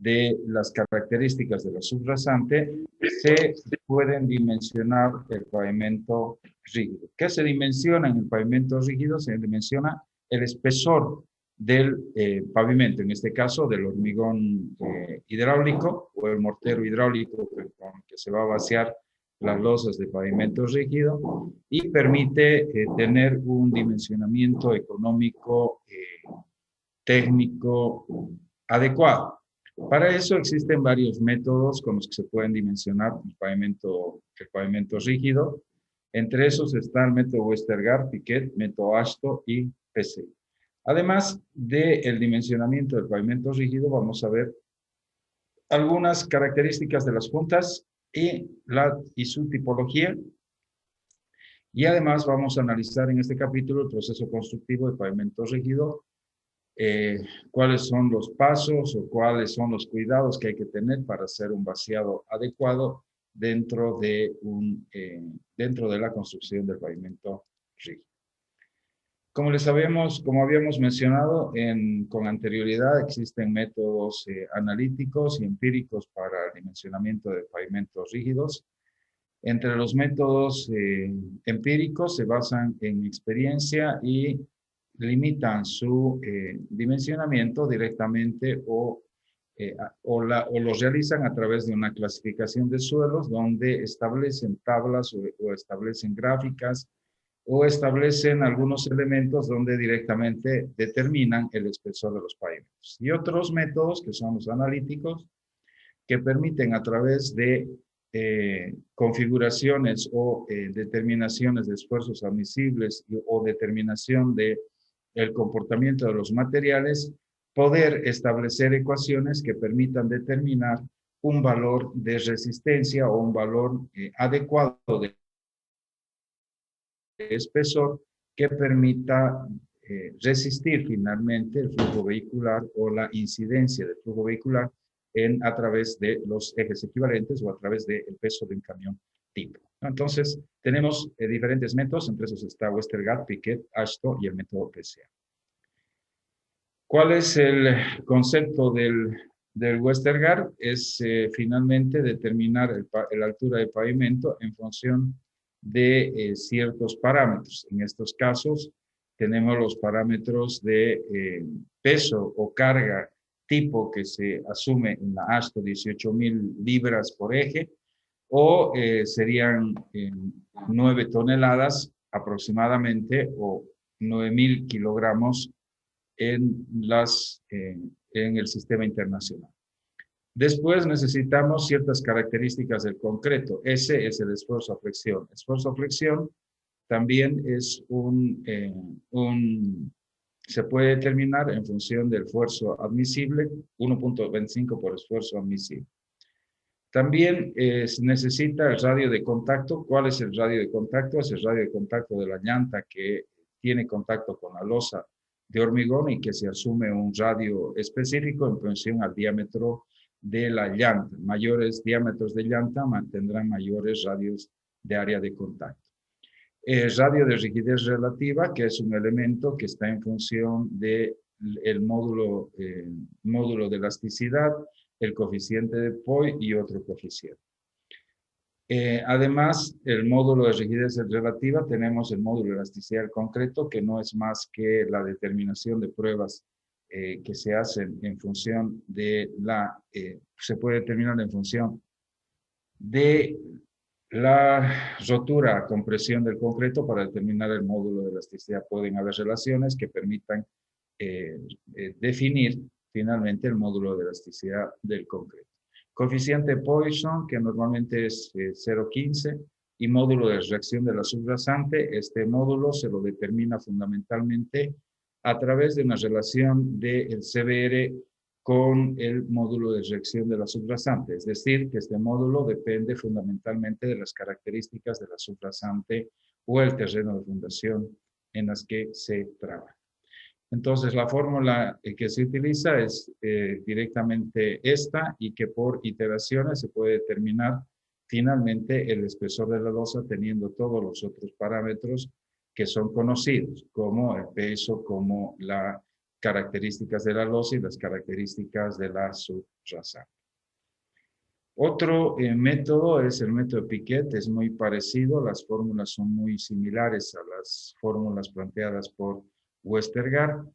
de las características de la subrasante, se pueden dimensionar el pavimento rígido. ¿Qué se dimensiona en el pavimento rígido? Se dimensiona el espesor del pavimento, en este caso del hormigón hidráulico o el mortero hidráulico con que se va a vaciar las losas de pavimento rígido, y permite tener un dimensionamiento económico técnico adecuado. Para eso existen varios métodos con los que se pueden dimensionar el pavimento rígido. Entre esos está el método Westergaard, Piquet, método AASHTO y PC. Además del dimensionamiento del pavimento rígido, vamos a ver algunas características de las juntas y su tipología. Y además vamos a analizar en este capítulo el proceso constructivo del pavimento rígido, cuáles son los pasos o cuáles son los cuidados que hay que tener para hacer un vaciado adecuado dentro de la construcción del pavimento rígido. Como habíamos mencionado con anterioridad, existen métodos analíticos y empíricos para el dimensionamiento de pavimentos rígidos. Entre los métodos empíricos se basan en experiencia y limitan su dimensionamiento directamente o los realizan a través de una clasificación de suelos donde establecen tablas o establecen gráficas o establecen algunos elementos donde directamente determinan el espesor de los pavimentos. Y otros métodos que son los analíticos, que permiten a través de configuraciones o determinaciones de esfuerzos admisibles o determinación de el comportamiento de los materiales, poder establecer ecuaciones que permitan determinar un valor de resistencia o un valor adecuado de espesor que permita resistir finalmente el flujo vehicular o la incidencia del flujo vehicular a través de los ejes equivalentes o a través del peso de un camión tipo. Entonces, tenemos diferentes métodos, entre esos está Westergaard, Piquet, AASHTO y el método PCA. ¿Cuál es el concepto del Westergaard? Es finalmente determinar la altura del pavimento en función de ciertos parámetros. En estos casos tenemos los parámetros de peso o carga tipo que se asume en la AASHTO, 18.000 libras por eje, o serían 9 toneladas aproximadamente o 9.000 kilogramos en el sistema internacional. Después necesitamos ciertas características del concreto. Ese es el esfuerzo a flexión. Esfuerzo a flexión también es se puede determinar en función del esfuerzo admisible, 1.25 por esfuerzo admisible. También necesita el radio de contacto. ¿Cuál es el radio de contacto? Es el radio de contacto de la llanta que tiene contacto con la losa de hormigón y que se asume un radio específico en función al diámetro de la llanta. Mayores diámetros de llanta mantendrán mayores radios de área de contacto. Radio de rigidez relativa, que es un elemento que está en función del módulo de elasticidad, el coeficiente de Poy y otro coeficiente. Además, el módulo de rigidez relativa, tenemos el módulo de elasticidad del concreto, que no es más que la determinación de pruebas que se hacen en función de se puede determinar en función de la rotura, compresión del concreto para determinar el módulo de elasticidad. Pueden haber relaciones que permitan definir finalmente el módulo de elasticidad del concreto. Coeficiente Poisson, que normalmente es 0,15, y módulo de reacción de la subrasante. Este módulo se lo determina fundamentalmente a través de una relación del CBR con el módulo de reacción de la subrasante. Es decir, que este módulo depende fundamentalmente de las características de la subrasante o el terreno de fundación en las que se trabaja. Entonces, la fórmula que se utiliza es directamente esta, y que por iteraciones se puede determinar finalmente el espesor de la losa teniendo todos los otros parámetros que son conocidos, como el peso, como la características de la losa y las características de la subrasante. Otro método es el método de Piquet, es muy parecido, las fórmulas son muy similares a las fórmulas planteadas por Westergaard,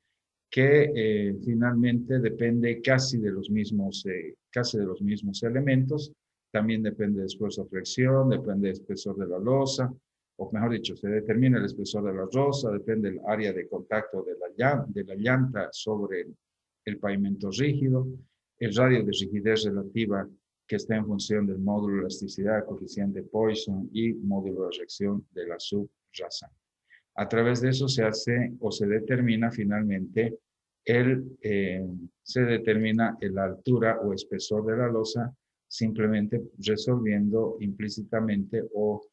que finalmente depende casi de los mismos elementos, también depende de esfuerzo o fricción, depende del espesor de la losa, o mejor dicho, se determina el espesor de la losa, depende del área de contacto de la llanta sobre el pavimento rígido, el radio de rigidez relativa que está en función del módulo de elasticidad, coeficiente Poisson y módulo de reacción de la subrasante. A través de eso se hace o se determina finalmente se determina la altura o espesor de la losa simplemente resolviendo implícitamente o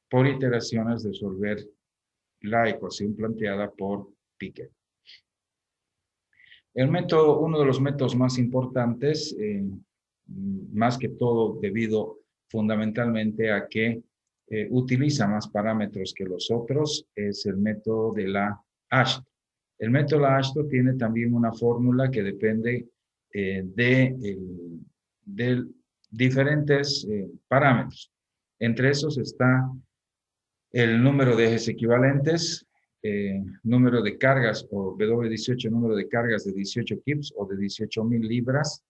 por iteraciones resolver la ecuación planteada por Piquet. Uno de los métodos más importantes, más que todo debido fundamentalmente a que utiliza más parámetros que los otros, es el método de la Ashton. El método de la Ashton tiene también una fórmula que depende de diferentes parámetros. Entre esos está el número de ejes equivalentes, número de cargas o W18, número de cargas de 18 kips o de 18.000 libras,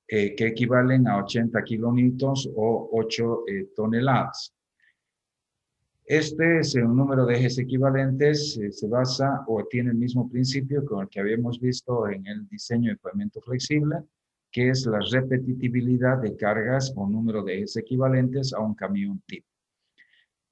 que equivalen a 80 kilonewtons o 8 toneladas. Este es un número de ejes equivalentes, se basa o tiene el mismo principio con el que habíamos visto en el diseño de pavimento flexible, que es la repetitividad de cargas o número de ejes equivalentes a un camión tipo.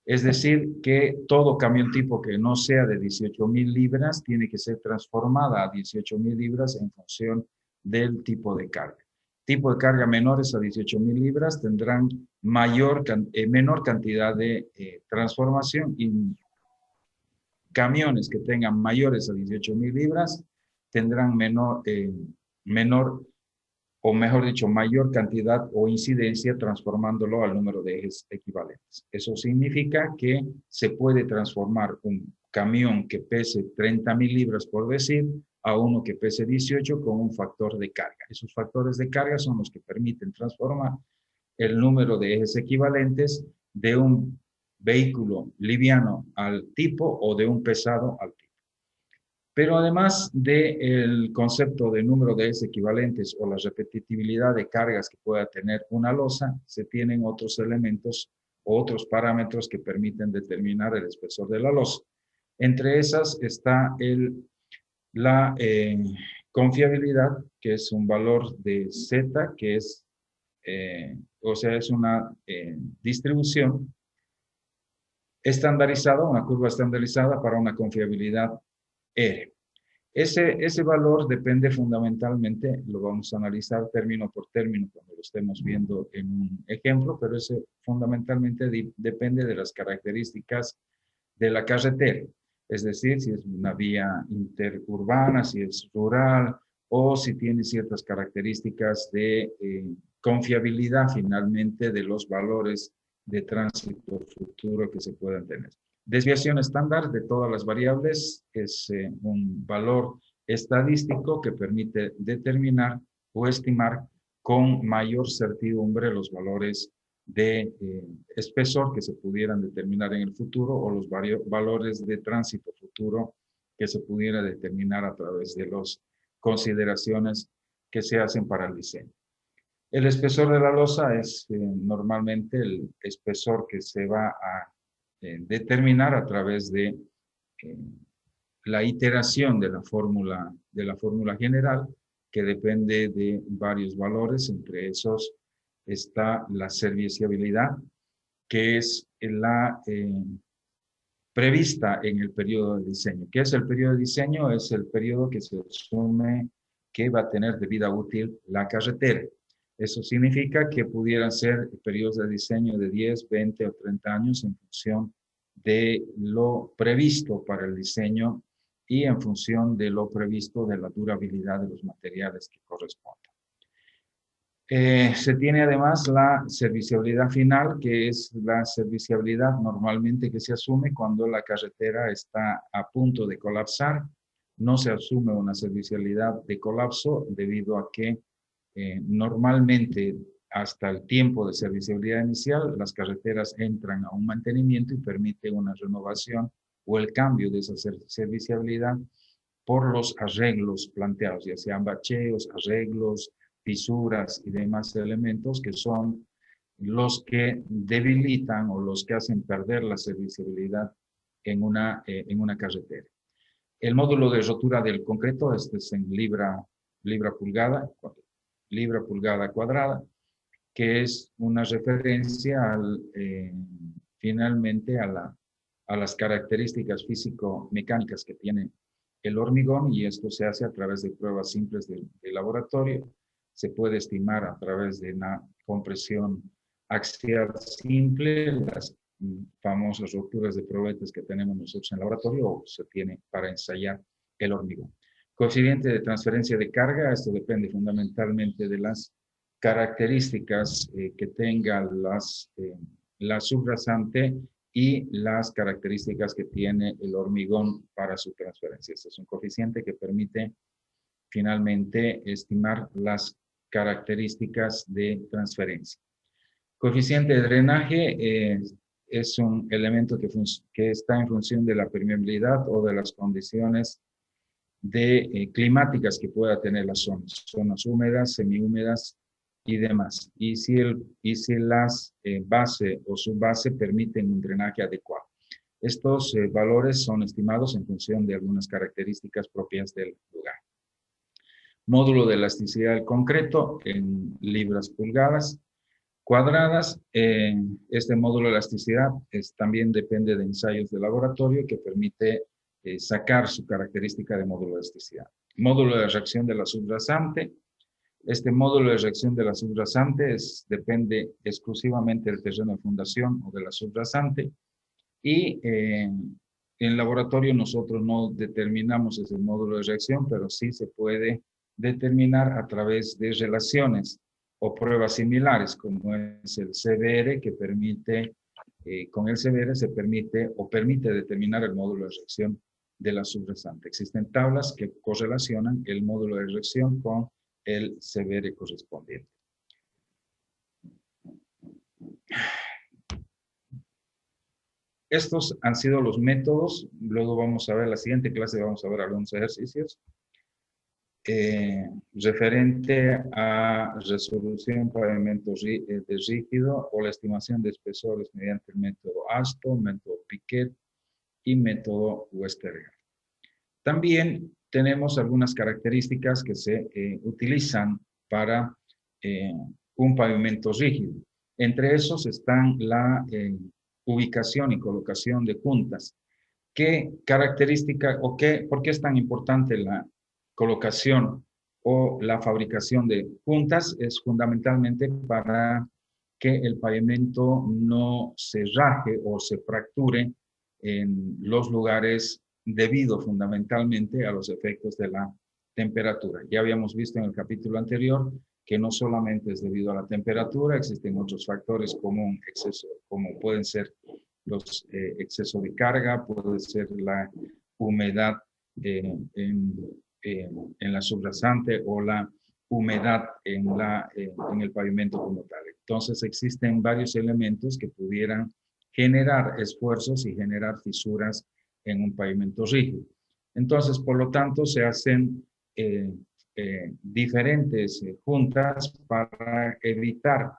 Es decir, que todo camión tipo que no sea de 18.000 libras tiene que ser transformada a 18.000 libras en función del tipo de carga. Tipo de carga menores a 18.000 libras tendrán menor cantidad de transformación y camiones que tengan mayores a 18.000 libras tendrán menor o mejor dicho, mayor cantidad o incidencia transformándolo al número de ejes equivalentes. Eso significa que se puede transformar un camión que pese 30.000 libras, por decir, a uno que pese 18 con un factor de carga. Esos factores de carga son los que permiten transformar el número de ejes equivalentes de un vehículo liviano al tipo o de un pesado al tipo. Pero además del concepto de número de ejes equivalentes o la repetitividad de cargas que pueda tener una losa, se tienen otros elementos o otros parámetros que permiten determinar el espesor de la losa. Entre esas está la confiabilidad, que es un valor de Z, que es, es una distribución estandarizada, una curva estandarizada para una confiabilidad R. Ese valor depende fundamentalmente, lo vamos a analizar término por término cuando lo estemos viendo en un ejemplo, pero ese fundamentalmente depende de las características de la carretera. Es decir, si es una vía interurbana, si es rural, o si tiene ciertas características de confiabilidad finalmente de los valores de tránsito futuro que se puedan tener. Desviación estándar de todas las variables es un valor estadístico que permite determinar o estimar con mayor certidumbre los valores de espesor que se pudieran determinar en el futuro o los valores de tránsito futuro que se pudiera determinar a través de las consideraciones que se hacen para el diseño. El espesor de la losa es normalmente el espesor que se va a determinar a través de la iteración de la fórmula general, que depende de varios valores. Entre esos está la serviciabilidad, que es la prevista en el periodo de diseño. ¿Qué es el periodo de diseño? Es el periodo que se asume que va a tener de vida útil la carretera. Eso significa que pudieran ser periodos de diseño de 10, 20 o 30 años en función de lo previsto para el diseño y en función de lo previsto de la durabilidad de los materiales que correspondan. Se tiene además la serviciabilidad final, que es la serviciabilidad normalmente que se asume cuando la carretera está a punto de colapsar. No se asume una serviciabilidad de colapso debido a que normalmente hasta el tiempo de serviciabilidad inicial las carreteras entran a un mantenimiento y permite una renovación o el cambio de esa serviciabilidad por los arreglos planteados, ya sean bacheos, arreglos, fisuras y demás elementos que son los que debilitan o los que hacen perder la serviciabilidad en una carretera. El módulo de rotura del concreto, este es en libra pulgada cuadrada, que es una referencia finalmente a las características físico-mecánicas que tiene el hormigón, y esto se hace a través de pruebas simples de laboratorio. Se puede estimar a través de una compresión axial simple, las famosas rupturas de probetes que tenemos nosotros en el laboratorio, o se tiene para ensayar el hormigón. Coeficiente de transferencia de carga, esto depende fundamentalmente de las características que tenga la subrasante y las características que tiene el hormigón para su transferencia. Este es un coeficiente que permite finalmente estimar las características de transferencia. Coeficiente de drenaje es un elemento que está en función de la permeabilidad o de las condiciones climáticas que pueda tener las zonas húmedas, semihúmedas y demás. Y si las base o subbase permiten un drenaje adecuado. Estos valores son estimados en función de algunas características propias del lugar. Módulo de elasticidad del concreto en libras pulgadas cuadradas. Este módulo de elasticidad también depende de ensayos de laboratorio que permite sacar su característica de módulo de elasticidad. Módulo de reacción de la subrasante. Este módulo de reacción de la subrasante depende exclusivamente del terreno de fundación o de la subrasante, y en laboratorio nosotros no determinamos ese módulo de reacción, pero sí se puede determinar a través de relaciones o pruebas similares, como es el CBR, que permite, con el CBR se permite o permite determinar el módulo de reacción de la subrasante. Existen tablas que correlacionan el módulo de reacción con el CBR correspondiente. Estos han sido los métodos. Luego vamos a ver, la siguiente clase vamos a ver algunos ejercicios. Referente a resolución pavimento de rígido o la estimación de espesores mediante el método ASTO, método Piquet y método Westergaard. También tenemos algunas características que se utilizan para un pavimento rígido. Entre esos están la ubicación y colocación de juntas. ¿Qué característica o por qué es tan importante la colocación o la fabricación de juntas? Es fundamentalmente para que el pavimento no se raje o se fracture en los lugares debido fundamentalmente a los efectos de la temperatura. Ya habíamos visto en el capítulo anterior que no solamente es debido a la temperatura, existen otros factores como pueden ser los excesos de carga, puede ser la humedad en la subrasante o la humedad en el pavimento como tal. Entonces existen varios elementos que pudieran generar esfuerzos y generar fisuras en un pavimento rígido. Entonces, por lo tanto, se hacen diferentes juntas para evitar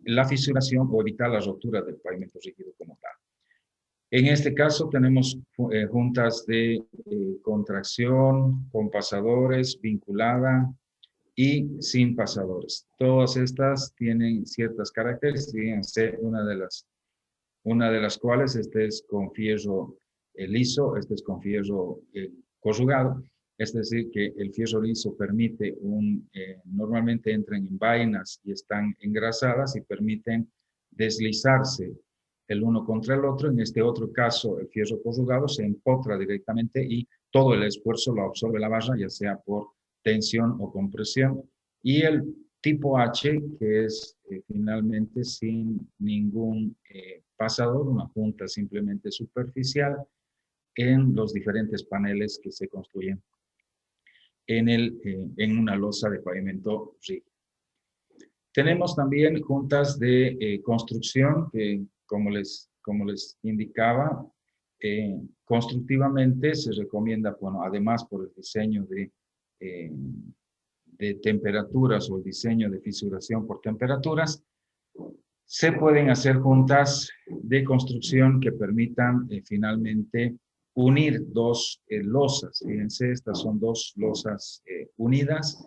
la fisuración o evitar la rotura del pavimento rígido como tal. En este caso tenemos juntas de contracción, con pasadores, vinculada y sin pasadores. Todas estas tienen ciertas características, una de las cuales este es con fierro liso, este es con fierro corrugado. Es decir, que el fierro liso permite normalmente entran en vainas y están engrasadas y permiten deslizarse el uno contra el otro. En este otro caso, el fierro corrugado se empotra directamente y todo el esfuerzo lo absorbe la barra, ya sea por tensión o compresión, y el tipo H, que es finalmente sin ningún pasador, una junta simplemente superficial en los diferentes paneles que se construyen en una losa de pavimento rígido. Tenemos también juntas de construcción que, como les indicaba, constructivamente se recomienda, bueno, además por el diseño de temperaturas o el diseño de fisuración por temperaturas, se pueden hacer juntas de construcción que permitan finalmente unir dos losas. Fíjense, estas son dos losas unidas,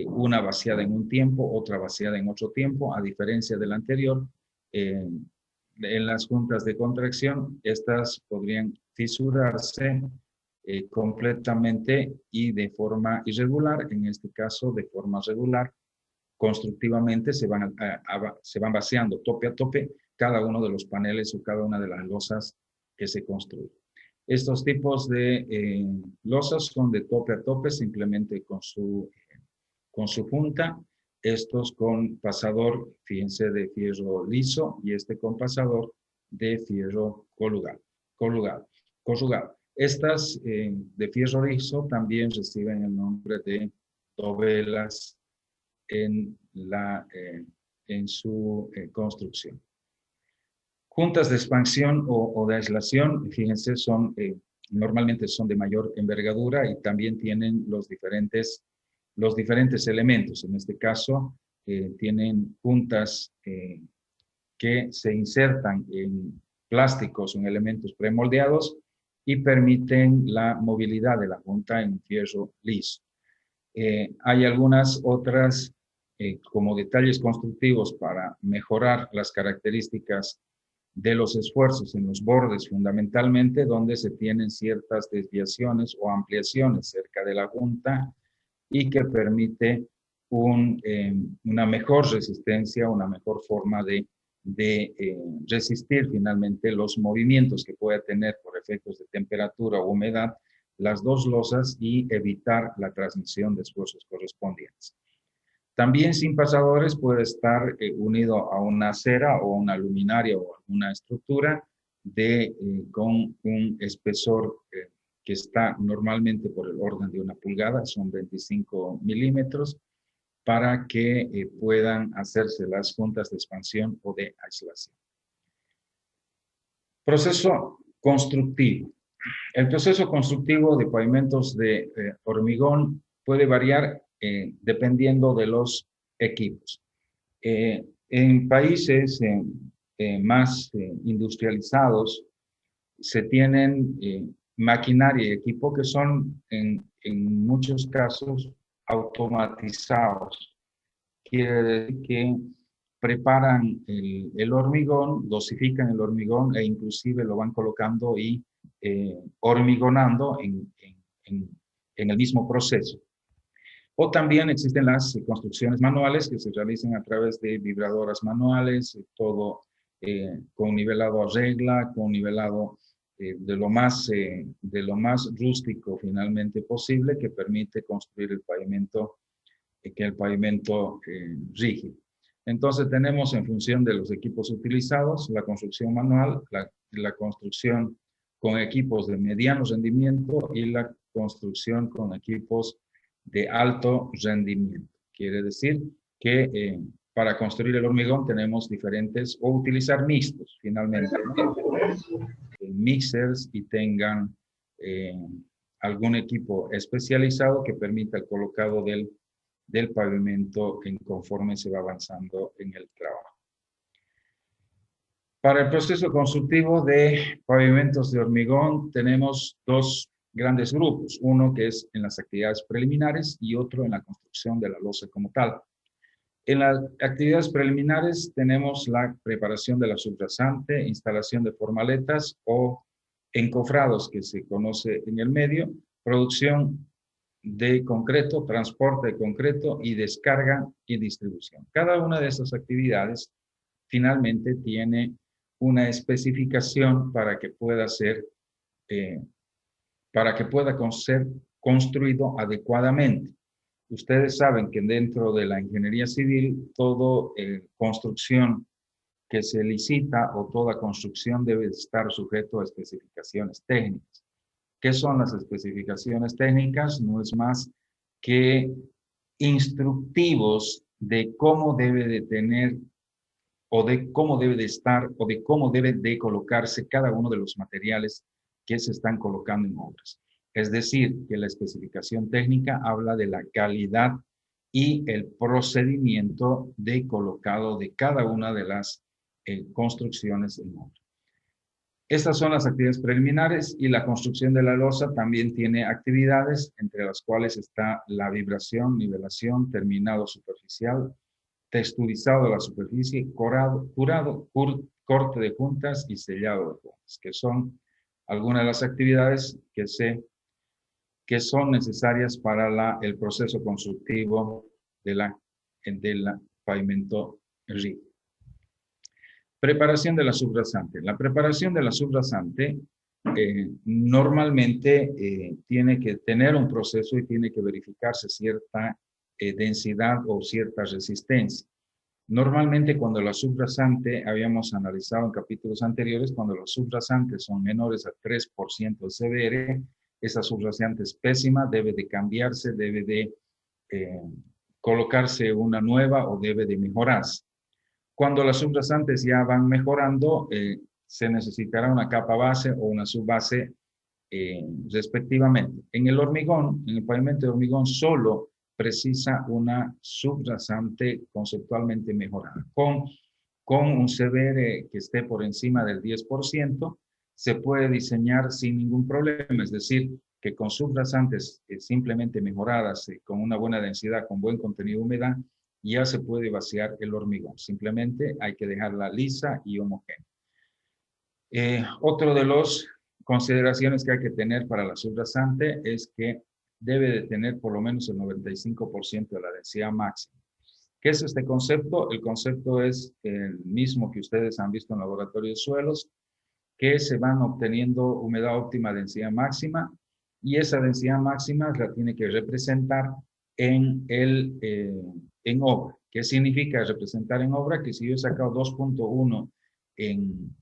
una vaciada en un tiempo, otra vaciada en otro tiempo, a diferencia del anterior. En las juntas de contracción, estas podrían fisurarse completamente y de forma irregular, en este caso de forma regular. Constructivamente se van vaciando tope a tope cada uno de los paneles o cada una de las losas que se construyen. Estos tipos de losas son de tope a tope, simplemente con su junta. Estos con pasador, fíjense, de fierro liso, y este con pasador de fierro corrugado. Estas de fierro liso también reciben el nombre de dovelas en su construcción. Juntas de expansión o de aislación, fíjense, normalmente son de mayor envergadura y también tienen los diferentes elementos. En este caso, tienen juntas que se insertan en plásticos o en elementos premoldeados y permiten la movilidad de la junta en fierro liso. Hay algunas otras como detalles constructivos para mejorar las características de los esfuerzos en los bordes, fundamentalmente donde se tienen ciertas desviaciones o ampliaciones cerca de la junta y que permite una mejor resistencia, una mejor forma de resistir finalmente los movimientos que pueda tener por efectos de temperatura o humedad las dos losas y evitar la transmisión de esfuerzos correspondientes. También sin pasadores puede estar unido a una acera o una luminaria o alguna estructura con un espesor que está normalmente por el orden de 1 pulgada, son 25 milímetros, para que puedan hacerse las juntas de expansión o de aislación. Proceso constructivo. El proceso constructivo de pavimentos de hormigón puede variar dependiendo de los equipos. En países más industrializados se tienen maquinaria y equipo que son en muchos casos automatizados. Quiere decir que preparan el hormigón, dosifican el hormigón e inclusive lo van colocando y hormigonando en el mismo proceso. O también existen las construcciones manuales que se realizan a través de vibradoras manuales, todo con nivelado a regla, con nivelado de lo más rústico finalmente posible, que permite construir el pavimento rígido. Entonces tenemos, en función de los equipos utilizados, la construcción manual, la construcción con equipos de mediano rendimiento y la construcción con equipos de alto rendimiento. Quiere decir que para construir el hormigón tenemos diferentes, o utilizar mixtos finalmente, ¿no? Mixers, y tengan algún equipo especializado que permita el colocado del pavimento conforme se va avanzando en el trabajo. Para el proceso constructivo de pavimentos de hormigón tenemos dos grandes grupos, uno que es en las actividades preliminares y otro en la construcción de la losa como tal. En las actividades preliminares tenemos la preparación de la subrasante, instalación de formaletas o encofrados, que se conoce en el medio, producción de concreto, transporte de concreto y descarga y distribución. Cada una de estas actividades finalmente tiene una especificación para que pueda ser construido adecuadamente. Ustedes saben que dentro de la ingeniería civil, toda construcción que se licita o toda construcción debe estar sujeto a especificaciones técnicas. ¿Qué son las especificaciones técnicas? No es más que instructivos de cómo debe de tener o de cómo debe de estar o de cómo debe de colocarse cada uno de los materiales que se están colocando en obras. Es decir, que la especificación técnica habla de la calidad y el procedimiento de colocado de cada una de las construcciones en obra. Estas son las actividades preliminares y la construcción de la losa también tiene actividades entre las cuales está la vibración, nivelación, terminado superficial, texturizado de la superficie, corte de juntas y sellado de juntas, que son algunas de las actividades que son necesarias para el proceso constructivo del pavimento rígido. Preparación de la subrasante. La preparación de la subrasante normalmente tiene que tener un proceso y tiene que verificarse cierta densidad o cierta resistencia. Normalmente cuando la subrasante, habíamos analizado en capítulos anteriores, cuando los subrasantes son menores a 3% de CBR, esa subrasante es pésima, debe de cambiarse, debe de colocarse una nueva o debe de mejorarse. Cuando las subrasantes ya van mejorando, se necesitará una capa base o una subbase respectivamente. En el hormigón, en el pavimento de hormigón, solo precisa una subrasante conceptualmente mejorada. Con un CBR que esté por encima del 10%, se puede diseñar sin ningún problema, es decir, que con subrasantes simplemente mejoradas, con una buena densidad, con buen contenido de humedad, ya se puede vaciar el hormigón. Simplemente hay que dejarla lisa y homogénea. Otro de las consideraciones que hay que tener para la subrasante es que debe de tener por lo menos el 95% de la densidad máxima. ¿Qué es este concepto? El concepto es el mismo que ustedes han visto en laboratorio de suelos, que se van obteniendo humedad óptima, densidad máxima, y esa densidad máxima la tiene que representar en obra. ¿Qué significa representar en obra? Que si yo he sacado 2.1 en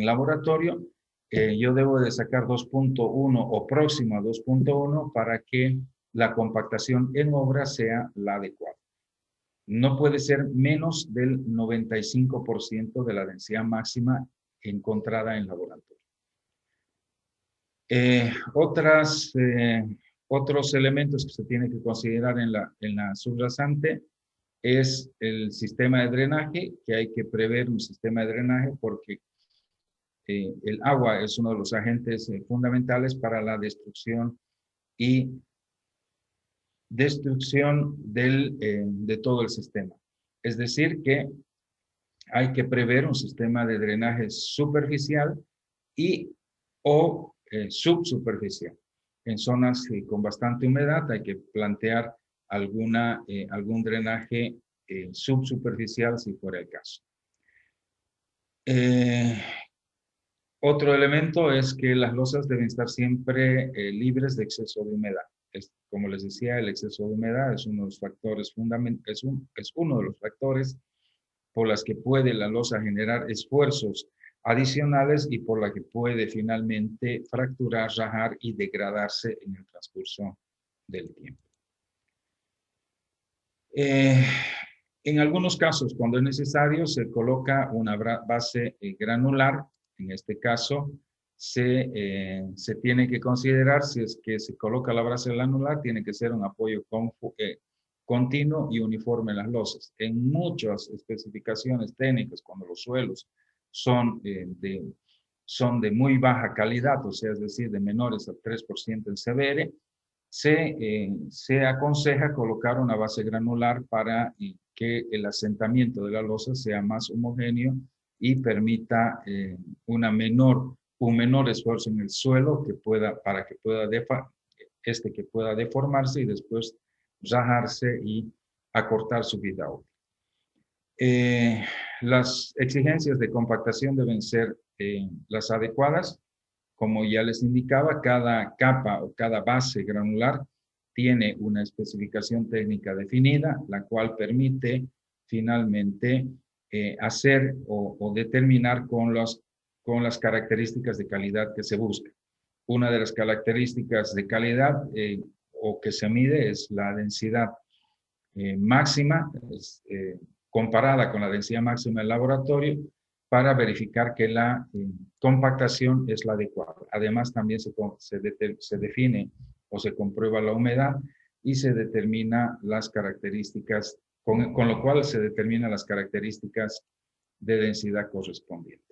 laboratorio, yo debo de sacar 2.1 o próximo a 2.1 para que la compactación en obra sea la adecuada. No puede ser menos del 95% de la densidad máxima encontrada en laboratorio. Otros elementos que se tienen que considerar en la subrasante es el sistema de drenaje, que hay que prever un sistema de drenaje porque el agua es uno de los agentes fundamentales para la destrucción de todo el sistema. Es decir, que hay que prever un sistema de drenaje superficial o subsuperficial. En zonas con bastante humedad hay que plantear algún drenaje subsuperficial si fuera el caso. Otro elemento es que las losas deben estar siempre libres de exceso de humedad. Como les decía, el exceso de humedad es uno de los factores fundamentales, es uno de los factores por las que puede la losa generar esfuerzos adicionales y por la que puede finalmente fracturar, rajar y degradarse en el transcurso del tiempo. En algunos casos, cuando es necesario, se coloca una base granular. En este caso, se tiene que considerar, si es que se coloca la base granular, tiene que ser un apoyo continuo y uniforme en las losas. En muchas especificaciones técnicas, cuando los suelos son de muy baja calidad, o sea, es decir, de menores al 3% en CBR, se aconseja colocar una base granular para que el asentamiento de la losa sea más homogéneo y permita un menor esfuerzo en el suelo para que pueda deformarse y después rajarse y acortar su vida útil. Las exigencias de compactación deben ser las adecuadas. Como ya les indicaba, cada capa o cada base granular tiene una especificación técnica definida, la cual permite finalmente hacer o determinar con las características de calidad que se busca. Una de las características de calidad o que se mide es la densidad máxima, comparada con la densidad máxima del laboratorio, para verificar que la compactación es la adecuada. Además, también se define o se comprueba la humedad y se determina las características, con lo cual se determinan las características de densidad correspondiente.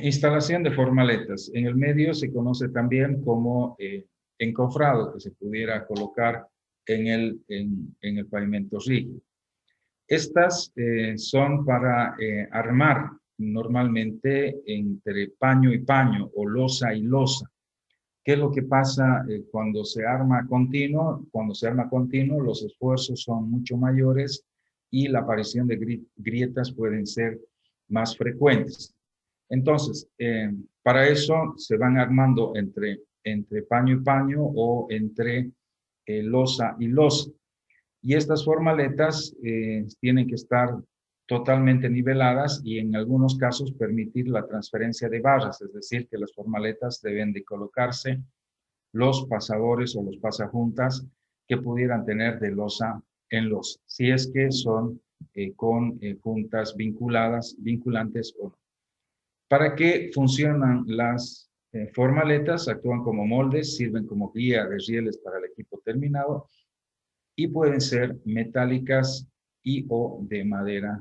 Instalación de formaletas. En el medio se conoce también como encofrado, que se pudiera colocar en el pavimento rígido. Estas son para armar normalmente entre paño y paño o losa y losa. ¿Qué es lo que pasa cuando se arma continuo? Cuando se arma continuo, los esfuerzos son mucho mayores y la aparición de grietas pueden ser más frecuentes. Entonces, para eso se van armando entre paño y paño o entre losa y losa. Y estas formaletas tienen que estar totalmente niveladas y en algunos casos permitir la transferencia de barras, es decir, que las formaletas deben de colocarse los pasadores o los pasajuntas que pudieran tener de losa en losa, si es que son con juntas vinculantes o no. ¿Para qué funcionan las formaletas? Actúan como moldes, sirven como guía de rieles para el equipo terminado y pueden ser metálicas y o de madera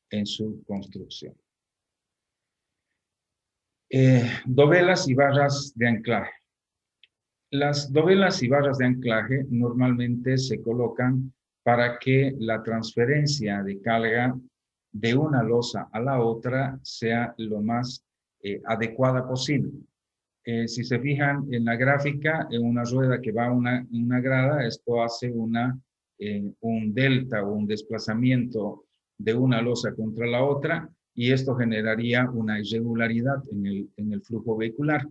en su construcción. Dovelas y barras de anclaje. Las dovelas y barras de anclaje normalmente se colocan para que la transferencia de carga de una losa a la otra sea lo más adecuada posible. Si se fijan en la gráfica, en una rueda que va a una grada, esto hace un delta o un desplazamiento de una losa contra la otra y esto generaría una irregularidad en el flujo vehicular.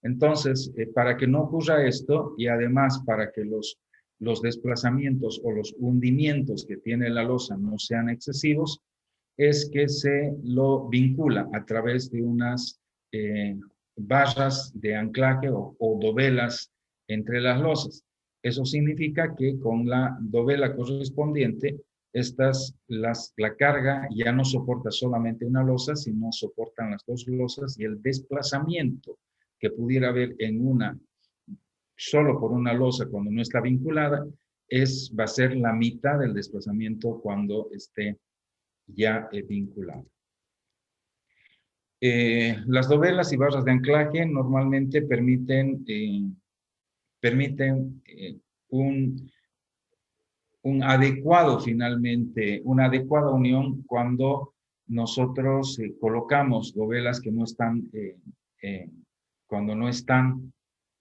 Entonces, para que no ocurra esto y además para que los desplazamientos o los hundimientos que tiene la losa no sean excesivos, es que se lo vincula a través de unas barras de anclaje o dovelas entre las losas. Eso significa que con la dovela correspondiente, la carga ya no soporta solamente una losa, sino soportan las dos losas y el desplazamiento que pudiera haber solo por una losa cuando no está vinculada, va a ser la mitad del desplazamiento cuando esté ya vinculado. Las dovelas y barras de anclaje normalmente permiten un adecuado, finalmente, una adecuada unión cuando nosotros colocamos dovelas que no están, cuando no están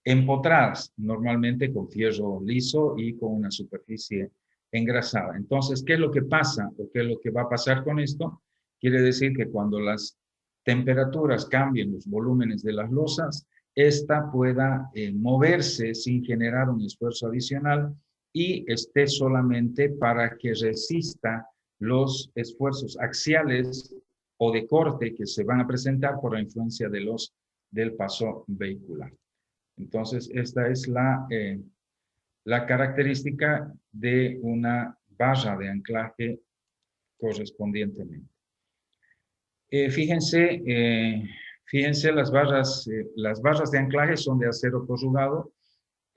empotradas, normalmente con fierro liso y con una superficie engrasada. Entonces, ¿qué es lo que pasa o qué es lo que va a pasar con esto? Quiere decir que cuando las temperaturas cambien los volúmenes de las losas, esta pueda moverse sin generar un esfuerzo adicional y esté solamente para que resista los esfuerzos axiales o de corte que se van a presentar por la influencia del paso vehicular. Entonces, esta es la característica de una barra de anclaje correspondientemente. Fíjense, las barras de anclaje son de acero corrugado.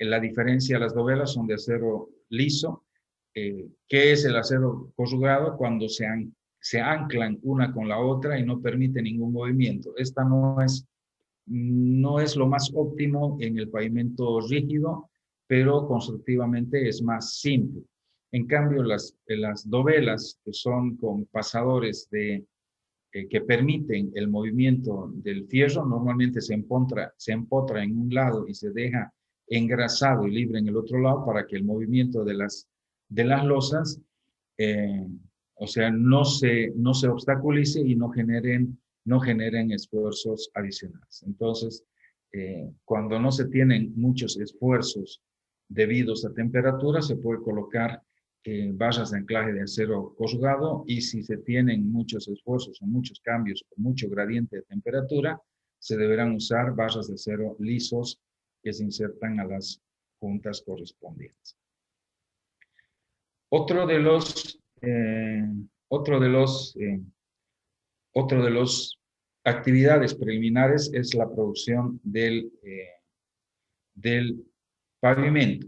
La diferencia, las dovelas son de acero liso. ¿Qué es el acero corrugado? Cuando se anclan una con la otra y no permite ningún movimiento. Esta no es lo más óptimo en el pavimento rígido, pero constructivamente es más simple. En cambio, las dovelas, que son con pasadores que permiten el movimiento del fierro, normalmente se empotra en un lado y se deja engrasado y libre en el otro lado para que el movimiento de las losas, o sea, no se obstaculice y no generen esfuerzos adicionales. Entonces, cuando no se tienen muchos esfuerzos debidos a temperatura, se puede colocar barras de anclaje de acero corrugado, y si se tienen muchos esfuerzos o muchos cambios o mucho gradiente de temperatura, se deberán usar barras de acero lisos que se insertan a las juntas correspondientes. Otro de los actividades preliminares es la producción del pavimento.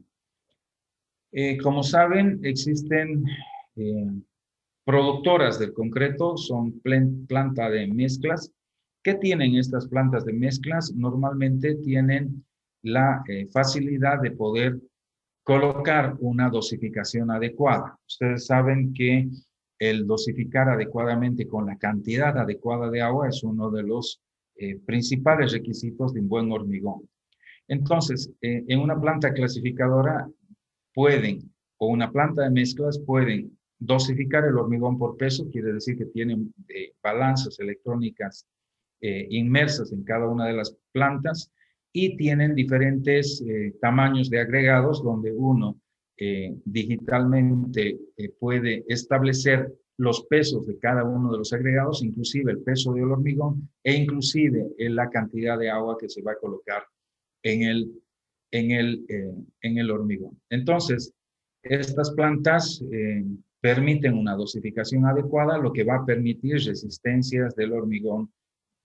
Como saben, existen productoras del concreto, son planta de mezclas. ¿Qué tienen estas plantas de mezclas? Normalmente tienen la facilidad de poder colocar una dosificación adecuada. Ustedes saben que el dosificar adecuadamente con la cantidad adecuada de agua es uno de los principales requisitos de un buen hormigón. Entonces, en una planta clasificadora o una planta de mezclas pueden dosificar el hormigón por peso, quiere decir que tienen balanzas electrónicas inmersas en cada una de las plantas, y tienen diferentes tamaños de agregados donde uno digitalmente puede establecer los pesos de cada uno de los agregados, inclusive el peso del hormigón e inclusive la cantidad de agua que se va a colocar en el hormigón. Entonces, estas plantas permiten una dosificación adecuada, lo que va a permitir resistencias del hormigón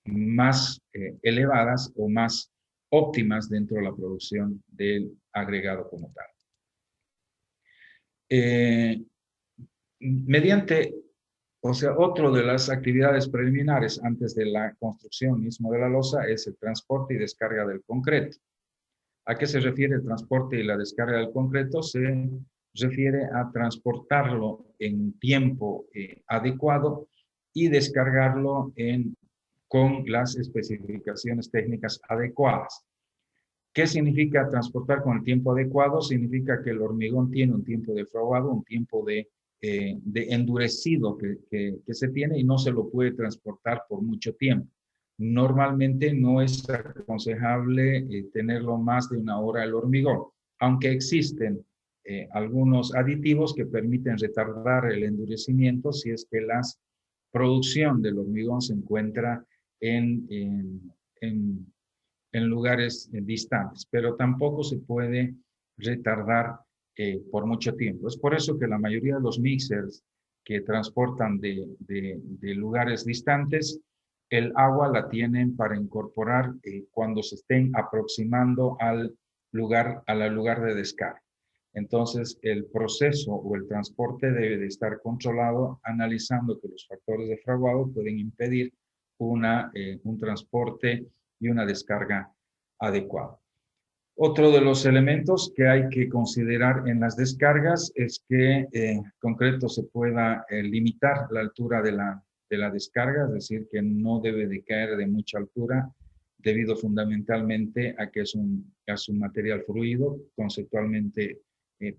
más elevadas o más óptimas dentro de la producción del agregado como tal. Otro de las actividades preliminares antes de la construcción mismo de la losa es el transporte y descarga del concreto. ¿A qué se refiere el transporte y la descarga del concreto? Se refiere a transportarlo en tiempo adecuado y descargarlo con las especificaciones técnicas adecuadas. ¿Qué significa transportar con el tiempo adecuado? Significa que el hormigón tiene un tiempo de fraguado, un tiempo de endurecido que se tiene, y no se lo puede transportar por mucho tiempo. Normalmente no es aconsejable tenerlo más de una hora el hormigón, aunque existen algunos aditivos que permiten retardar el endurecimiento si es que la producción del hormigón se encuentra en lugares distantes, pero tampoco se puede retardar por mucho tiempo. Es por eso que la mayoría de los mixers que transportan de lugares distantes, el agua la tienen para incorporar cuando se estén aproximando al lugar de descarga. Entonces, el proceso o el transporte debe de estar controlado, analizando que los factores de fraguado pueden impedir un transporte y una descarga adecuada. Otro de los elementos que hay que considerar en las descargas es que en concreto se pueda limitar la altura de la descarga, es decir, que no debe de caer de mucha altura, debido fundamentalmente a que es un material fluido, conceptualmente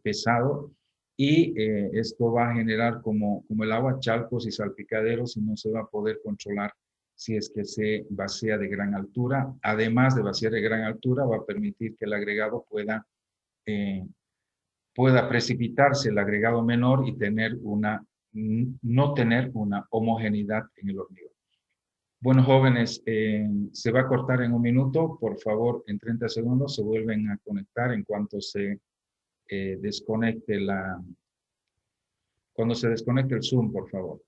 pesado, y esto va a generar como el agua charcos y salpicaderos, y no se va a poder controlar si es que se vacía de gran altura. Además de vaciar de gran altura, va a permitir que el agregado pueda precipitarse el agregado menor y no tener una homogeneidad en el hormigón. Bueno, jóvenes, se va a cortar en un minuto. Por favor, en 30 segundos se vuelven a conectar en cuanto se desconecte cuando se desconecte el Zoom, por favor.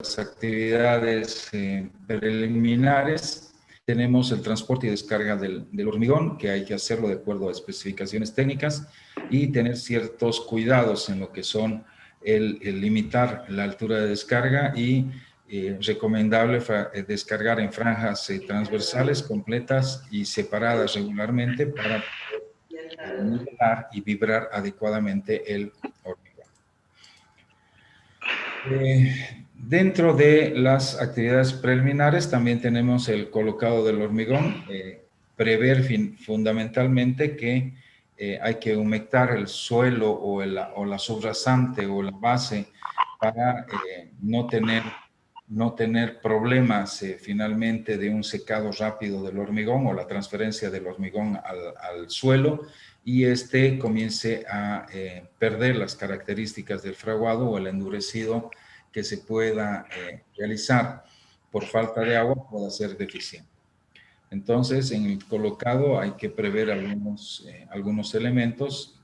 Las actividades preliminares, tenemos el transporte y descarga del hormigón, que hay que hacerlo de acuerdo a especificaciones técnicas, y tener ciertos cuidados en lo que son el limitar la altura de descarga, y recomendable descargar en franjas transversales completas y separadas regularmente para nivelar y vibrar adecuadamente el Dentro de las actividades preliminares también tenemos el colocado del hormigón. Prever fundamentalmente que hay que humectar el suelo o la subrasante o la base para no tener problemas finalmente de un secado rápido del hormigón o la transferencia del hormigón al suelo y este comience a perder las características del fraguado o el endurecido que se pueda realizar por falta de agua pueda ser deficiente. Entonces, en el colocado hay que prever algunos elementos,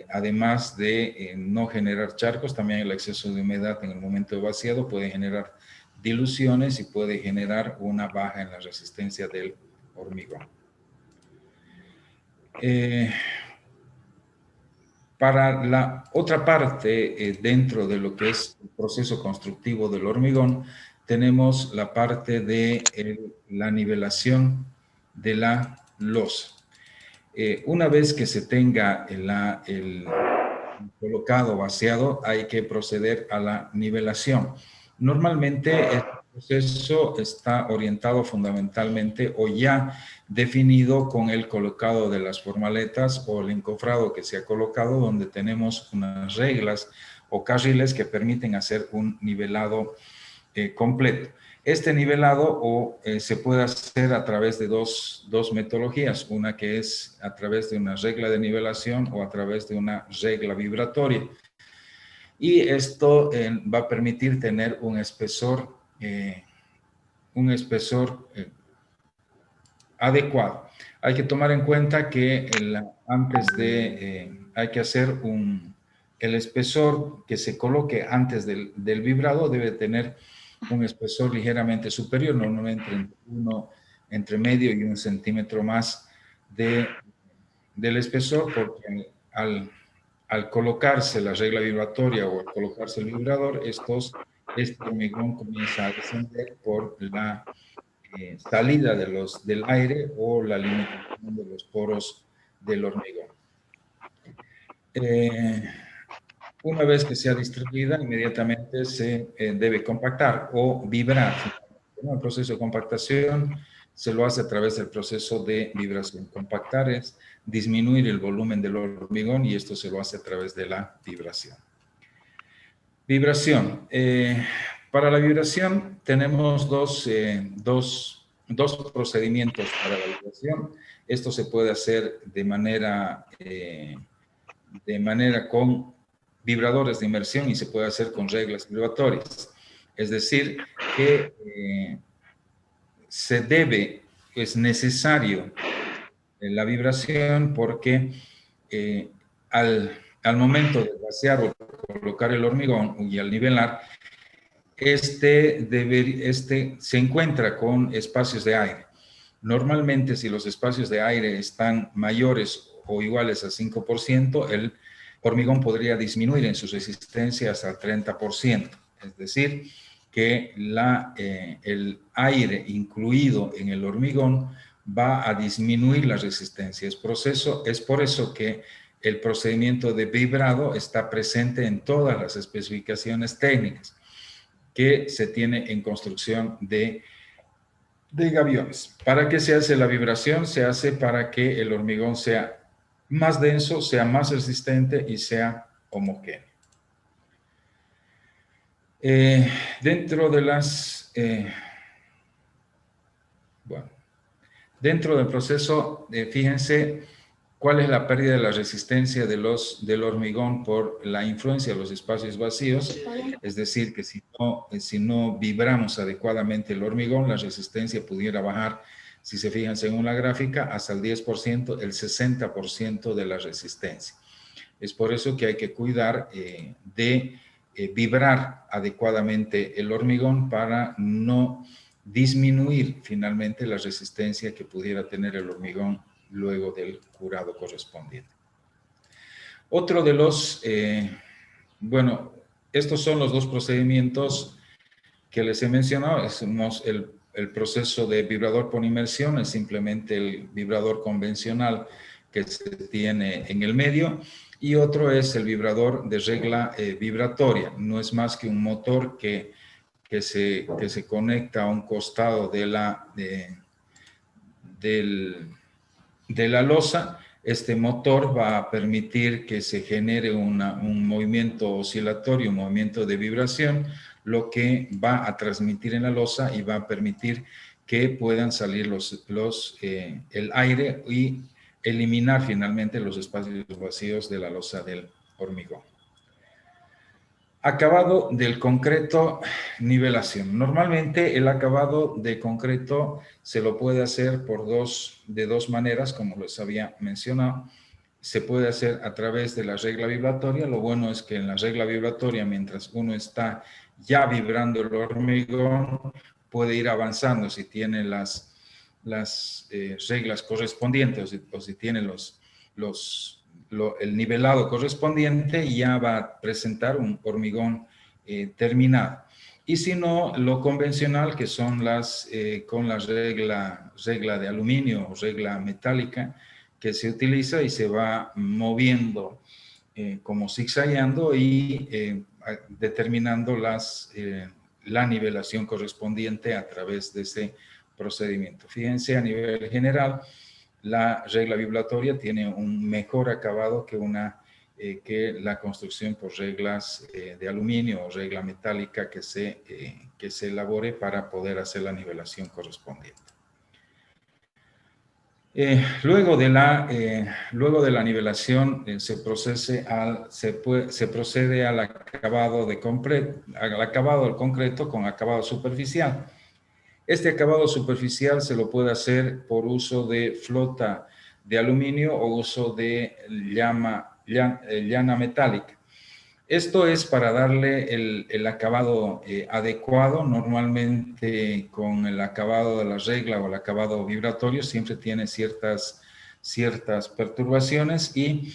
además de no generar charcos, también el exceso de humedad en el momento de vaciado puede generar diluciones y puede generar una baja en la resistencia del hormigón. Para la otra parte, dentro de lo que es el proceso constructivo del hormigón, tenemos la parte de la nivelación de la losa. Una vez que se tenga el colocado vaciado, hay que proceder a la nivelación. Normalmente el proceso está orientado fundamentalmente o ya definido con el colocado de las formaletas o el encofrado que se ha colocado, donde tenemos unas reglas o carriles que permiten hacer un nivelado completo. Este nivelado se puede hacer a través de dos metodologías, una que es a través de una regla de nivelación o a través de una regla vibratoria. Y esto va a permitir tener un espesor adecuado. Hay que tomar en cuenta que hay que hacer el espesor que se coloque antes del vibrado debe tener un espesor ligeramente superior, normalmente entre medio y 1 centímetro más del espesor, porque al colocarse la regla vibratoria o al colocarse el vibrador, este hormigón comienza a descender por la salida del aire o la limitación de los poros del hormigón. Una vez que sea distribuida, inmediatamente se debe compactar o vibrar. El proceso de compactación se lo hace a través del proceso de vibración. Compactar es disminuir el volumen del hormigón y esto se lo hace a través de la vibración. Vibración. Para la vibración tenemos dos procedimientos para la vibración. Esto se puede hacer de manera con vibradores de inmersión y se puede hacer con reglas vibratorias. Es decir, que es necesario la vibración porque al momento de vaciar o colocar el hormigón y al nivelar, este se encuentra con espacios de aire. Normalmente, si los espacios de aire están mayores o iguales a 5%, el hormigón podría disminuir en su resistencia hasta el 30%. Es decir, que el aire incluido en el hormigón va a disminuir la resistencia. Es por eso que el procedimiento de vibrado está presente en todas las especificaciones técnicas que se tiene en construcción de gaviones. ¿Para qué se hace la vibración? Se hace para que el hormigón sea más denso, sea más resistente y sea homogéneo. Dentro del proceso, fíjense cuál es la pérdida de la resistencia del hormigón por la influencia de los espacios vacíos. Es decir, que si no vibramos adecuadamente el hormigón, la resistencia pudiera bajar, si se fijan según la gráfica, hasta el 10%, el 60% de la resistencia. Es por eso que hay que cuidar de vibrar adecuadamente el hormigón para no disminuir finalmente la resistencia que pudiera tener el hormigón luego del curado correspondiente. Otro de estos son los dos procedimientos que les he mencionado. El proceso de vibrador por inmersión es simplemente el vibrador convencional que se tiene en el medio, y otro es el vibrador de regla vibratoria. No es más que un motor que se conecta a un costado de la losa. Este motor va a permitir que se genere un movimiento oscilatorio, un movimiento de vibración, lo que va a transmitir en la losa y va a permitir que puedan salir el aire y eliminar finalmente los espacios vacíos de la losa del hormigón. Acabado del concreto, nivelación. Normalmente el acabado de concreto se lo puede hacer de dos maneras, como les había mencionado. Se puede hacer a través de la regla vibratoria. Lo bueno es que en la regla vibratoria, mientras uno está ya vibrando el hormigón, puede ir avanzando si tiene las reglas correspondientes o si tiene el nivelado correspondiente, ya va a presentar un hormigón terminado. Y si no, lo convencional, que son con la regla de aluminio o regla metálica, que se utiliza y se va moviendo como zigzagueando y determinando la nivelación correspondiente a través de ese procedimiento. Fíjense, a nivel general, la regla vibratoria tiene un mejor acabado que la construcción por reglas de aluminio o regla metálica que se elabore para poder hacer la nivelación correspondiente. Luego de la nivelación se procede al acabado del concreto con acabado superficial. Este acabado superficial se lo puede hacer por uso de flota de aluminio o uso de llana metálica. Esto es para darle el acabado adecuado. Normalmente con el acabado de la regla o el acabado vibratorio siempre tiene ciertas perturbaciones y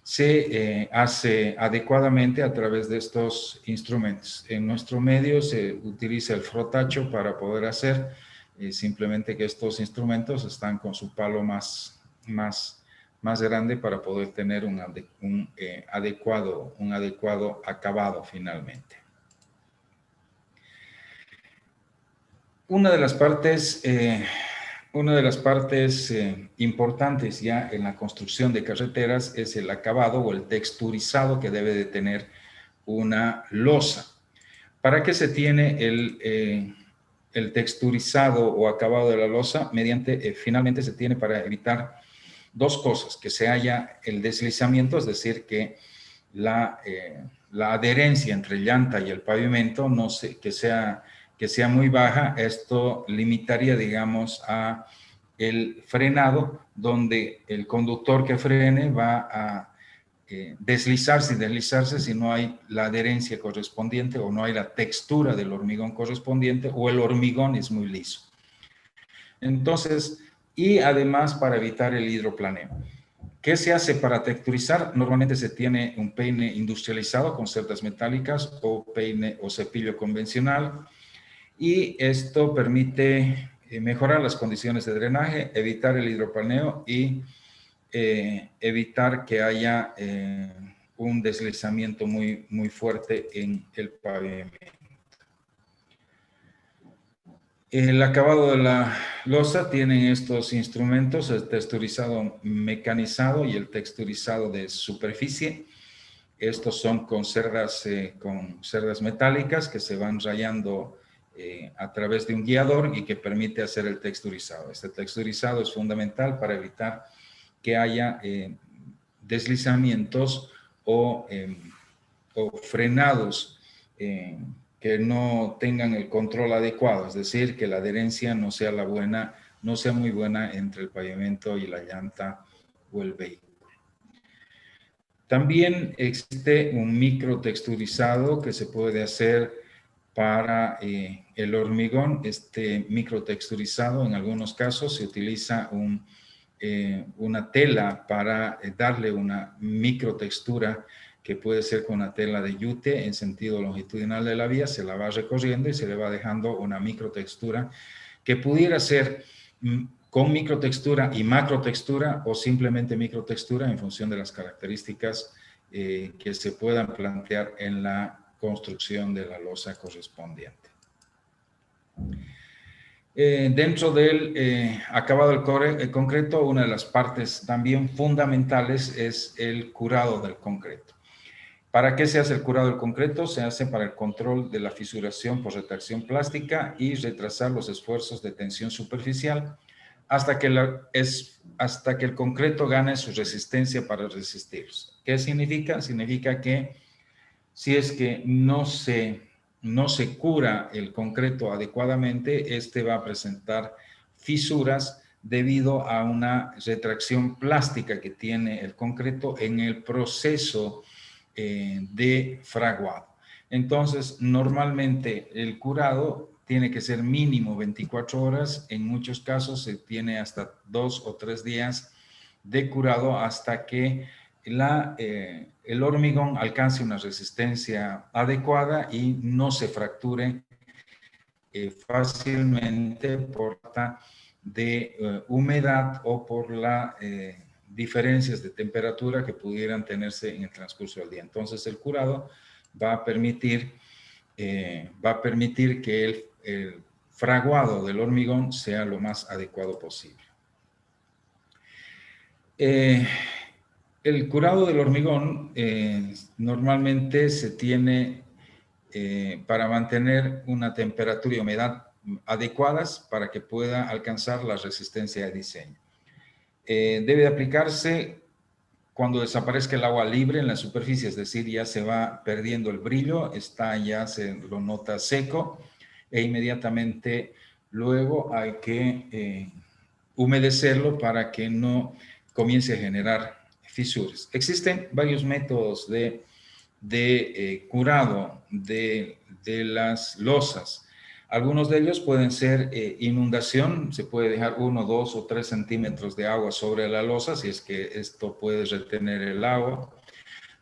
se hace adecuadamente a través de estos instrumentos. En nuestro medio se utiliza el frotacho para poder hacer, simplemente que estos instrumentos están con su palo más grande para poder tener un adecuado acabado finalmente. Una de las partes importantes ya en la construcción de carreteras es el acabado o el texturizado que debe de tener una losa. ¿Para qué se tiene el texturizado o acabado de la losa? Finalmente se tiene para evitar dos cosas: que se haya el deslizamiento, es decir, que la adherencia entre llanta y el pavimento que sea muy baja. Esto limitaría, digamos, a el frenado, donde el conductor que frene va a deslizarse si no hay la adherencia correspondiente o no hay la textura del hormigón correspondiente o el hormigón es muy liso. Entonces, y además para evitar el hidroplaneo. ¿Qué se hace para texturizar? Normalmente se tiene un peine industrializado con cerdas metálicas o peine o cepillo convencional, y esto permite mejorar las condiciones de drenaje, evitar el hidroplaneo y evitar que haya un deslizamiento muy fuerte en el pavimento. El acabado de la losa tiene estos instrumentos: el texturizado mecanizado y el texturizado de superficie. Estos son con cerdas metálicas que se van rayando a través de un guiador y que permite hacer el texturizado. Este texturizado es fundamental para evitar que haya deslizamientos o frenados que no tengan el control adecuado, es decir, que la adherencia no sea muy buena entre el pavimento y la llanta o el vehículo. También existe un microtexturizado que se puede hacer para el hormigón. Este microtexturizado, en algunos casos, se utiliza una tela para darle una microtextura, que puede ser con una tela de yute en sentido longitudinal de la vía. Se la va recorriendo y se le va dejando una microtextura que pudiera ser con microtextura y macrotextura o simplemente microtextura en función de las características que se puedan plantear en la construcción de la losa correspondiente. Dentro del acabado del concreto, una de las partes también fundamentales es el curado del concreto. ¿Para qué se hace el curado del concreto? Se hace para el control de la fisuración por retracción plástica y retrasar los esfuerzos de tensión superficial hasta que el concreto gane su resistencia para resistirlos. ¿Qué significa? Significa que si es que no se cura el concreto adecuadamente, este va a presentar fisuras debido a una retracción plástica que tiene el concreto en el proceso de fraguado. Entonces, normalmente el curado tiene que ser mínimo 24 horas, en muchos casos se tiene hasta 2 o 3 días de curado hasta que el hormigón alcance una resistencia adecuada y no se fracture fácilmente por falta de humedad o por las diferencias de temperatura que pudieran tenerse en el transcurso del día. Entonces el curado va a permitir que el fraguado del hormigón sea lo más adecuado posible. El curado del hormigón normalmente se tiene para mantener una temperatura y humedad adecuadas para que pueda alcanzar la resistencia de diseño. Debe aplicarse cuando desaparezca el agua libre en la superficie, es decir, ya se va perdiendo el brillo, ya se lo nota seco e inmediatamente luego hay que humedecerlo para que no comience a generar fisuras. Existen varios métodos de curado de las losas. Algunos de ellos pueden ser inundación, se puede dejar 1, 2 o 3 centímetros de agua sobre la losa, si es que esto puede retener el agua.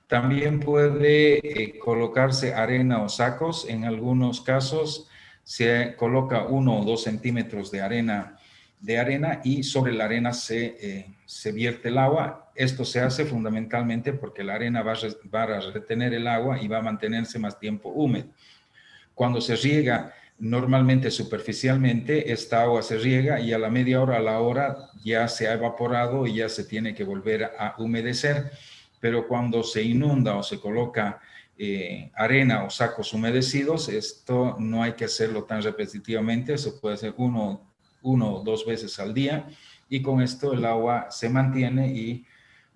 También puede colocarse arena o sacos. En algunos casos se coloca 1 o 2 centímetros de arena y sobre la arena se vierte el agua. Esto se hace fundamentalmente porque la arena va a retener el agua y va a mantenerse más tiempo húmedo. Cuando se riega normalmente superficialmente, esta agua se riega y a la media hora, a la hora, ya se ha evaporado y ya se tiene que volver a humedecer. Pero cuando se inunda o se coloca arena o sacos humedecidos, esto no hay que hacerlo tan repetitivamente, se puede hacer uno o 2 veces al día y con esto el agua se mantiene y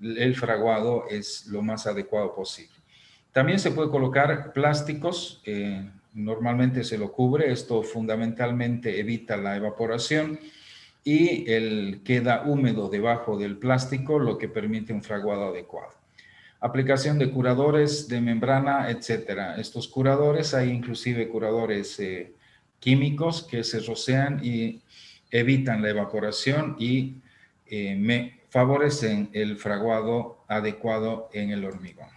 el fraguado es lo más adecuado posible. También se puede colocar plásticos, normalmente se lo cubre, esto fundamentalmente evita la evaporación y queda húmedo debajo del plástico, lo que permite un fraguado adecuado. Aplicación de curadores de membrana, etcétera. Estos curadores, hay inclusive curadores químicos que se rocean y evitan la evaporación y favorecen el fraguado adecuado en el hormigón.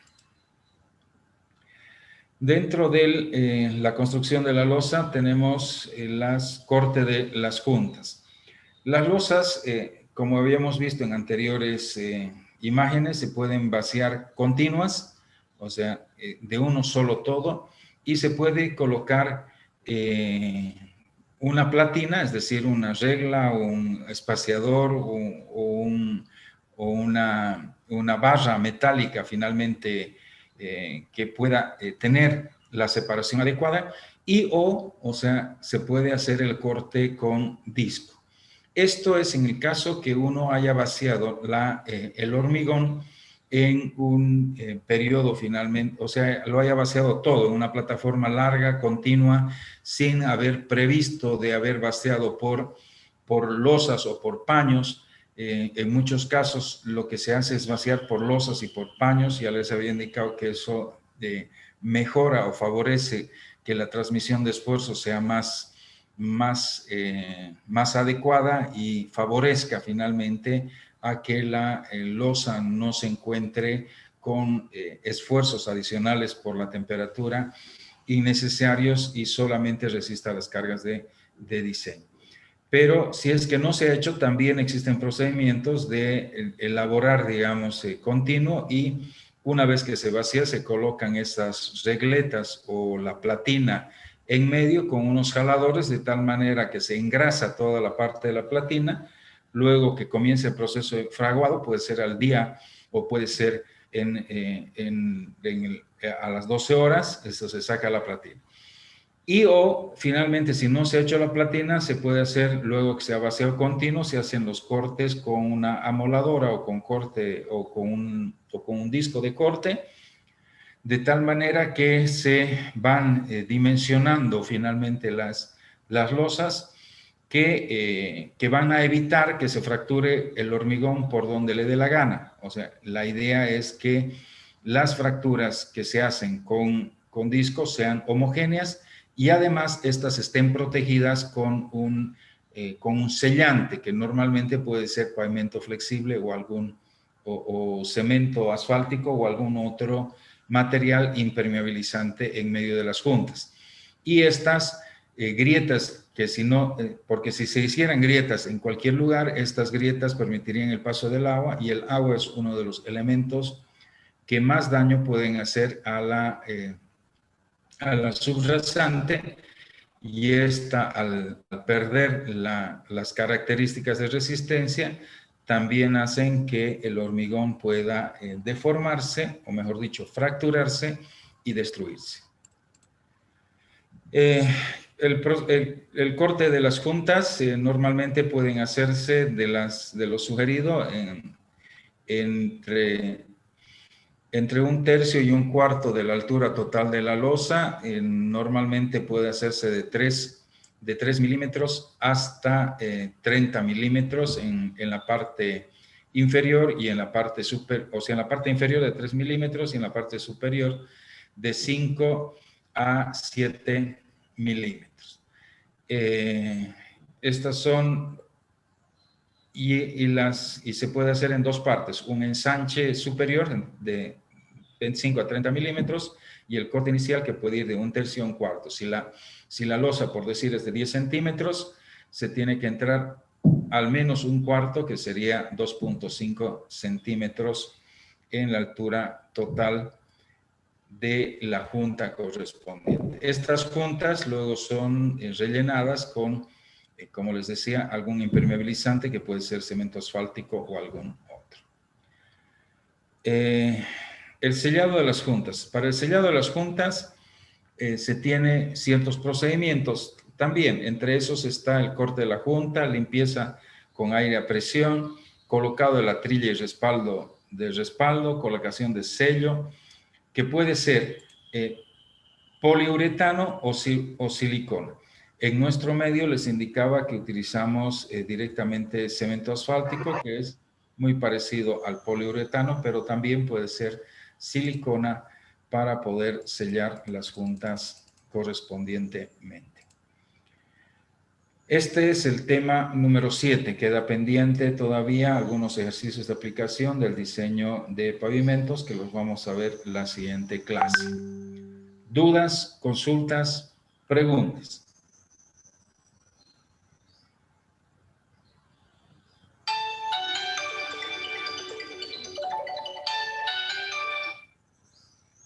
Dentro de la construcción de la losa tenemos las corte de las juntas. Las losas, como habíamos visto en anteriores imágenes, se pueden vaciar continuas, o sea, de uno solo todo, y se puede colocar una platina, es decir, una regla, un espaciador o una barra metálica finalmente que pueda tener la separación adecuada o sea, se puede hacer el corte con disco. Esto es en el caso que uno haya vaciado el hormigón en un periodo finalmente, o sea, lo haya vaciado todo en una plataforma larga, continua, sin haber previsto de haber vaciado por losas o por paños. En muchos casos lo que se hace es vaciar por losas y por paños. Ya les había indicado que eso mejora o favorece que la transmisión de esfuerzo sea más adecuada y favorezca finalmente a que la losa no se encuentre con esfuerzos adicionales por la temperatura innecesarios y solamente resista las cargas de diseño. Pero si es que no se ha hecho, también existen procedimientos de elaborar, digamos, continuo, y una vez que se vacía se colocan esas regletas o la platina en medio con unos jaladores de tal manera que se engrasa toda la parte de la platina. Luego que comience el proceso de fraguado, puede ser al día o puede ser a las 12 horas, eso se saca la platina. Y o finalmente, si no se ha hecho la platina, se puede hacer, luego que se ha vaciado continuo, se hacen los cortes con una amoladora o con corte o con un disco de corte, de tal manera que se van dimensionando finalmente las losas que van a evitar que se fracture el hormigón por donde le dé la gana. O sea, la idea es que las fracturas que se hacen con discos sean homogéneas y además estas estén protegidas con un sellante, que normalmente puede ser pavimento flexible o cemento asfáltico o algún otro material impermeabilizante en medio de las juntas. Y estas grietas, que si no, porque si se hicieran grietas en cualquier lugar, estas grietas permitirían el paso del agua, y el agua es uno de los elementos que más daño pueden hacer a la subrasante, y esta, al perder las características de resistencia, también hacen que el hormigón pueda deformarse, o mejor dicho, fracturarse y destruirse. El corte de las juntas normalmente pueden hacerse de lo sugerido entre 1/3 y 1/4 de la altura total de la losa. Normalmente puede hacerse de 3 milímetros hasta 30 milímetros en la parte inferior y en la parte superior, o sea, en la parte inferior de 3 milímetros y en la parte superior de 5 a 7 milímetros. Estas son, y se puede hacer en dos partes: un ensanche superior de 25 a 30 milímetros y el corte inicial, que puede ir de 1/3 a 1/4. Si la losa, por decir, es de 10 centímetros, se tiene que entrar al menos 1/4, que sería 2.5 centímetros en la altura total de la junta correspondiente. Estas juntas luego son rellenadas con, como les decía, algún impermeabilizante, que puede ser cemento asfáltico o algún otro. El sellado de las juntas. Para el sellado de las juntas se tiene ciertos procedimientos también. Entre esos está el corte de la junta, limpieza con aire a presión, colocado de la trilla y respaldo, colocación de sello, que puede ser poliuretano o silicona. En nuestro medio les indicaba que utilizamos directamente cemento asfáltico, que es muy parecido al poliuretano, pero también puede ser silicona para poder sellar las juntas correspondientemente. Este es el tema número 7. Queda pendiente todavía algunos ejercicios de aplicación del diseño de pavimentos, que los vamos a ver la siguiente clase. ¿Dudas, consultas, preguntas?